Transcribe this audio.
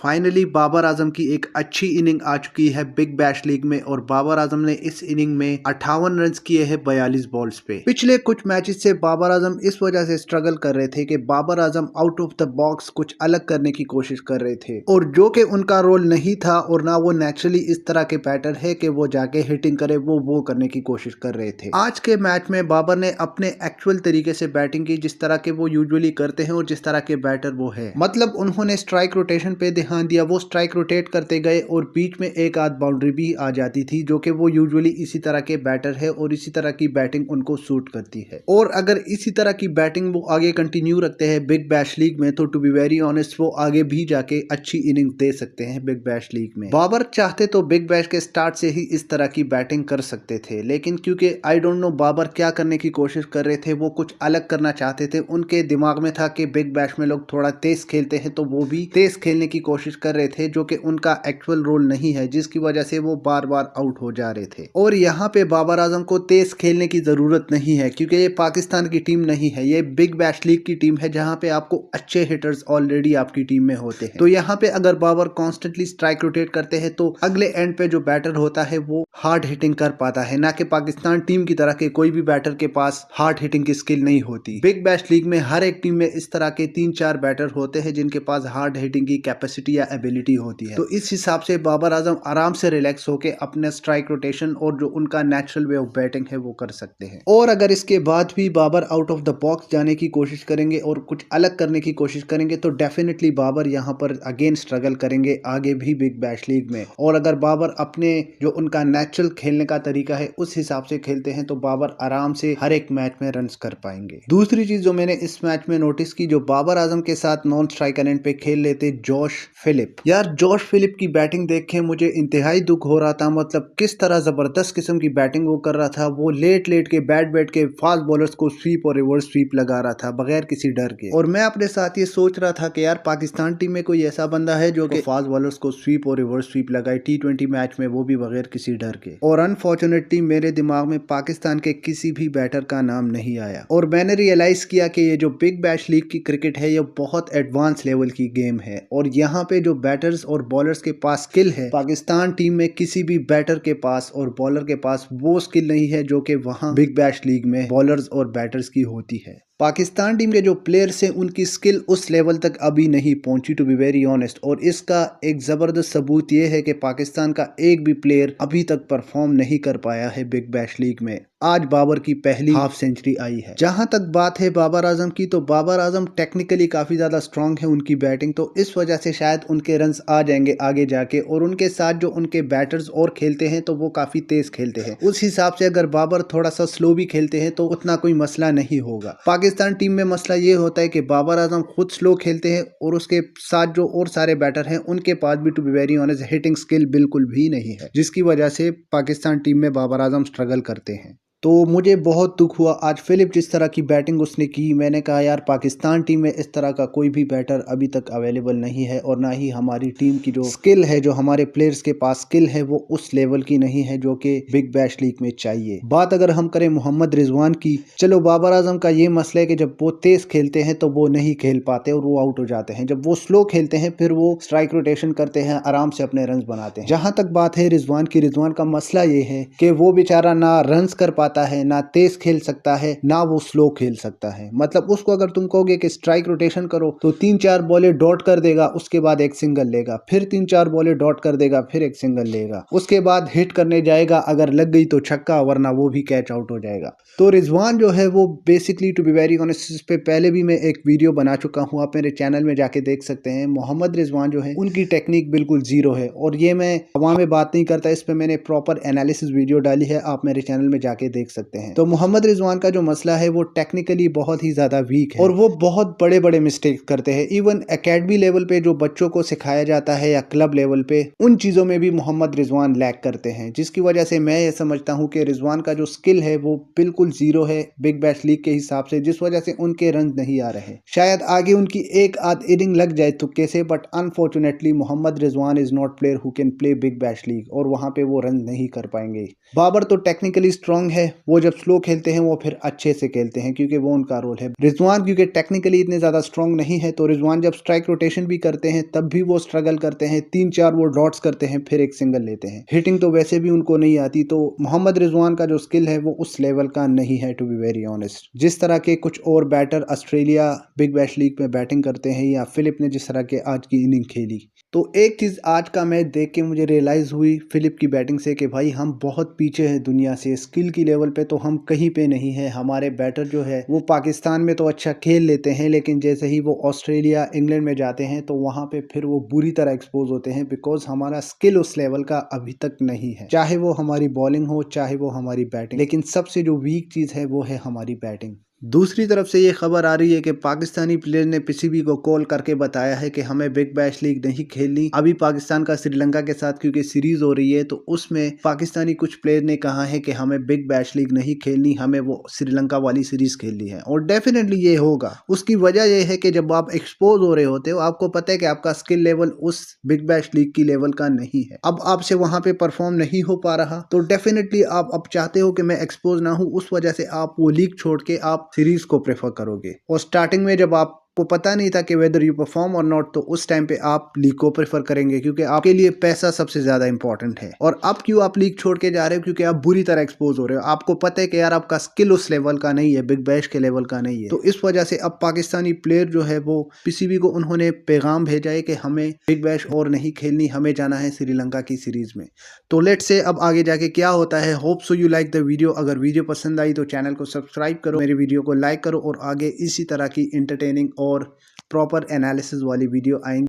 Finally Babar Azam की एक अच्छी इनिंग आ चुकी है बिग बैश लीग में और बाबर आजम ने इस इनिंग में 58 रन किए हैं 42 बॉल्स पे। पिछले कुछ मैचेस से बाबर आजम इस वजह से स्ट्रगल कर रहे थे कि Babar Azam out of the box कुछ अलग करने की कोशिश कर रहे थे और जो कि उनका रोल नहीं था और ना वो नेचुरली इस तरह के बैटर है कि वो जाके हिटिंग करे, वो करने की कोशिश कर रहे थे। आज के मैच में बाबर ने अपने एक्चुअल तरीके से बैटिंग की, जिस तरह के वो यूजुअली करते हैं और जिस तरह के बैटर वो है। मतलब उन्होंने स्ट्राइक रोटेशन पे ध्यान दिया, वो स्ट्राइक रोटेट करते गए और बीच में एक आध बाउंड्री भी आ जाती थी, जो कि वो यूजुअली इसी तरह के बैटर है और इसी तरह की बैटिंग उनको सूट करती है। और अगर इसी तरह की बैटिंग वो आगे कंटिन्यू रखते हैं बिग बैश लीग में, तो टू बी वेरी ऑनेस्ट वो आगे भी जाके अच्छी इनिंग दे सकते हैं बिग बैश लीग में। बाबर चाहते तो बिग बैश के स्टार्ट से ही इस तरह की बैटिंग कर सकते थे, लेकिन क्योंकि आई डोंट नो बाबर क्या करने की कोशिश कर रहे थे, वो कुछ अलग करना चाहते थे। उनके दिमाग में था कि बिग बैश में लोग थोड़ा तेज खेलते हैं, तो वो भी तेज खेलने की कोशिश कर रहे थे, जो कि उनका एक्चुअल रोल नहीं है, जिसकी वजह से वो बार बार आउट हो जा रहे थे। और यहाँ पे बाबर आजम को तेज खेलने की जरूरत नहीं है, क्योंकि ये पाकिस्तान की टीम नहीं है, ये बिग बैश लीग की टीम है, जहाँ पे आपको अच्छे हिटर्स ऑलरेडी आपकी टीम में होते हैं। तो यहाँ पे अगर बाबर कॉन्स्टेंटली स्ट्राइक रोटेट करते हैं, तो अगले एंड पे जो बैटर होता है वो हार्ड हिटिंग कर पाता है, ना कि पाकिस्तान टीम की तरह के कोई भी बैटर के पास हार्ड हिटिंग की स्किल नहीं होती। बिग बैश लीग में हर एक टीम में इस तरह के 3-4 बैटर होते हैं जिनके पास हार्ड हिटिंग की कैपेसिटी या एबिलिटी होती है। तो इस हिसाब से बाबर आजम आराम से रिलैक्स होकर अपने स्ट्राइक रोटेशन और जो उनका नेचुरल वे ऑफ बैटिंग है वो कर सकते हैं। और अगर इसके बाद भी Babar out of the box जाने की कोशिश करेंगे और कुछ अलग करने की कोशिश करेंगे, तो डेफिनेटली बाबर यहाँ पर अगेन स्ट्रगल करेंगे आगे भी बिग बैश लीग में। और अगर बाबर अपने जो उनका नेचुरल खेलने का तरीका है उस हिसाब से खेलते हैं, तो बाबर आराम से हर एक मैच में रन्स कर पाएंगे। दूसरी चीज जो मैंने इस मैच में नोटिस की, जो बाबर आजम के साथ नॉन स्ट्राइकर एंड पे खेल लेते जोश फिलिप। यार जोश फिलिप की बैटिंग देख के मुझे इंतहाई दुख हो रहा था। मतलब किस तरह जबरदस्त किस्म की बैटिंग वो कर रहा था। वो लेट के बैट के फास्ट बॉलर्स को स्वीप और रिवर्स स्वीप लगा रहा था बगैर किसी डर के। और मैं अपने साथ ये सोच रहा था कि यार पाकिस्तान टीम में कोई ऐसा बंदा है जो कि फास्ट बॉलर्स को स्वीप और रिवर्स स्वीप लगाए T20 मैच में, वो भी बगैर किसी डर के। और अनफॉर्चुनेटली मेरे दिमाग में पाकिस्तान के किसी भी बैटर का नाम नहीं आया। और मैंने रियलाइज किया कि ये जो बिग बैश लीग की क्रिकेट है ये बहुत एडवांस लेवल की गेम है, और यहाँ पे जो बैटर्स और बॉलर्स के पास स्किल है, पाकिस्तान टीम में किसी भी बैटर के पास और बॉलर के पास वो स्किल नहीं है जो कि वहाँ बिग बैश लीग में बॉलर्स और बैटर्स की होती है। पाकिस्तान टीम के जो प्लेयर्स हैं उनकी स्किल उस लेवल तक अभी नहीं पहुंची, टू बी वेरी ऑनेस्ट। और इसका एक जबरदस्त सबूत ये है कि पाकिस्तान का एक भी प्लेयर अभी तक परफॉर्म नहीं कर पाया है बिग बैश लीग में। आज बाबर की पहली हाफ सेंचुरी आई है। जहां तक बात है बाबर आजम की, तो बाबर आजम टेक्निकली काफी ज्यादा स्ट्रांग है उनकी बैटिंग, तो इस वजह से शायद उनके रन्स आ जाएंगे आगे जाके। और उनके साथ जो उनके बैटर्स और खेलते हैं तो वो काफी तेज खेलते हैं, उस हिसाब से अगर बाबर थोड़ा सा स्लो भी खेलते हैं तो उतना कोई मसला नहीं होगा। पाकिस्तान टीम में मसला ये होता है कि बाबर आजम खुद स्लो खेलते हैं और उसके साथ जो और सारे बैटर हैं उनके पास भी to be very honest hitting skill बिल्कुल भी नहीं है, जिसकी वजह से पाकिस्तान टीम में बाबर आजम स्ट्रगल करते हैं। तो मुझे बहुत दुख हुआ आज फिलिप जिस तरह की बैटिंग उसने की। मैंने कहा यार पाकिस्तान टीम में इस तरह का कोई भी बैटर अभी तक अवेलेबल नहीं है, और ना ही हमारी टीम की जो स्किल है, जो हमारे प्लेयर्स के पास स्किल है, वो उस लेवल की नहीं है जो कि बिग बैश लीग में चाहिए। बात अगर हम करें मोहम्मद रिजवान की, चलो बाबर आजम का ये मसला है कि जब वो तेज खेलते हैं तो वो नहीं खेल पाते और वो आउट हो जाते हैं। जब वो स्लो खेलते हैं फिर वो स्ट्राइक रोटेशन करते हैं, आराम से अपने रन बनाते हैं। जहां तक बात है रिजवान की, रिजवान का मसला ये है कि वो बेचारा ना रन कर पाता है, ना तेज खेल सकता है, ना वो स्लो खेल सकता है। मतलब उसको अगर तुम कहोगे कि स्ट्राइक रोटेशन करो तो 3-4 बॉलें डॉट कर देगा, उसके बाद एक सिंगल लेगा, फिर 3-4 बॉलें डॉट कर देगा, फिर एक सिंगल लेगा, उसके बाद हिट करने जाएगा, अगर लग गई तो छक्का, वरना वो भी कैच आउट हो जाएगा। तो रिजवान जो है वो basically to be very honest, इस पे पहले भी मैं एक वीडियो बना चुका हूँ, आप मेरे चैनल में जाके देख सकते हैं। मोहम्मद रिजवान जो है उनकी टेक्निक बिल्कुल जीरो है, और ये मैं हवा में बात नहीं करता, इस पे मैंने प्रॉपर एनालिसिस वीडियो डाली है, आप मेरे चैनल में जाके देख सकते हैं। तो मोहम्मद रिजवान का जो मसला है वो टेक्निकली बहुत ही ज्यादा वीक है, और वो बहुत बड़े बड़े मिस्टेक करते हैं। इवन एकेडमी लेवल पे जो बच्चों को सिखाया जाता है या क्लब लेवल पे, उन चीजों में भी मोहम्मद रिजवान लैक करते हैं, जिसकी वजह से मैं ये समझता हूँ कि रिजवान का जो स्किल है वो बिल्कुल जीरो है बिग बैश लीग के हिसाब से, जिस वजह से उनके रन नहीं आ रहे। शायद आगे उनकी एक आध इनिंग लग जाए तुक्के से, but unfortunately Mohammad Rizwan is not player who can play Big Bash League, और वहां पे वो रन नहीं कर पाएंगे। बाबर तो टेक्निकली स्ट्रांग है, वो जब स्लो खेलते हैं वो फिर अच्छे से खेलते हैं क्योंकि वो उनका रोल है। रिजवान क्योंकि टेक्निकली इतने ज्यादा स्ट्रॉन्ग नहीं है तो रिजवान जब स्ट्राइक रोटेशन भी करते हैं तब भी वो स्ट्रगल करते हैं, 3-4 वो डॉट्स करते हैं फिर एक सिंगल लेते हैं। हिटिंग तो वैसे भी उनको नहीं आती, तो मोहम्मद रिजवान का जो स्किल है वो उस लेवल का नहीं है टू बी वेरी ऑनेस्ट। जिस तरह के कुछ और batter Australia Big Bash League में बैटिंग करते हैं या फिलिप ने जिस तरह के आज की इनिंग खेली, तो एक चीज आज का मैच देख के मुझे रियलाइज हुई फिलिप की बैटिंग से कि भाई हम बहुत पीछे हैं दुनिया से, स्किल की लेवल पे तो हम कहीं पे नहीं है। हमारे बैटर जो है वो पाकिस्तान में तो अच्छा खेल लेते हैं लेकिन जैसे ही वो ऑस्ट्रेलिया इंग्लैंड में जाते हैं तो वहां पे फिर वो बुरी तरह एक्सपोज होते हैं बिकॉज हमारा स्किल उस लेवल का अभी तक नहीं है, चाहे वो हमारी बॉलिंग हो चाहे वो हमारी बैटिंग। लेकिन सबसे जो वीक चीज है वो है हमारी बैटिंग। दूसरी तरफ से ये खबर आ रही है कि पाकिस्तानी प्लेयर ने पीसीबी को कॉल करके बताया है कि हमें बिग बैश लीग नहीं खेलनी अभी पाकिस्तान का श्रीलंका के साथ क्योंकि सीरीज हो रही है, तो उसमें पाकिस्तानी कुछ प्लेयर ने कहा है कि हमें बिग बैश लीग नहीं खेलनी, हमें वो श्रीलंका वाली सीरीज खेलनी है। और डेफिनेटली ये होगा। उसकी वजह यह है कि जब आप एक्सपोज हो रहे होते हो आपको पता है कि आपका स्किल लेवल उस बिग बैश लीग की लेवल का नहीं है, अब आपसे वहां पे परफॉर्म नहीं हो पा रहा, तो डेफिनेटली आप अब चाहते हो कि मैं एक्सपोज ना हूं, उस वजह से आप वो लीग छोड़ के आप सीरीज को प्रेफर करोगे। और स्टार्टिंग में जब आपको पता नहीं था कि वेदर यू परफॉर्म और नॉट, तो उस टाइम पे आप लीग को प्रेफर करेंगे क्योंकि आपके लिए पैसा सबसे ज्यादा इंपॉर्टेंट है। और अब क्यों आप लीग छोड़ के जा रहे हो? क्योंकि आप बुरी तरह एक्सपोज हो रहे हो, आपको पता है कि यार आपका स्किल उस लेवल का नहीं है, बिग बैश के लेवल का नहीं है। तो इस वजह से अब पाकिस्तानी प्लेयर जो है वो पीसीबी को उन्होंने पैगाम भेजा है कि हमें बिग बैश और नहीं खेलनी, हमें जाना है श्रीलंका की सीरीज में। तो लेट्स से अब आगे जाके क्या होता है। Hope so you like the video. अगर वीडियो पसंद आई तो चैनल को सब्सक्राइब करो, मेरी वीडियो को लाइक करो और आगे इसी तरह की एंटरटेनिंग और प्रॉपर एनालिसिस वाली वीडियो आएंगी।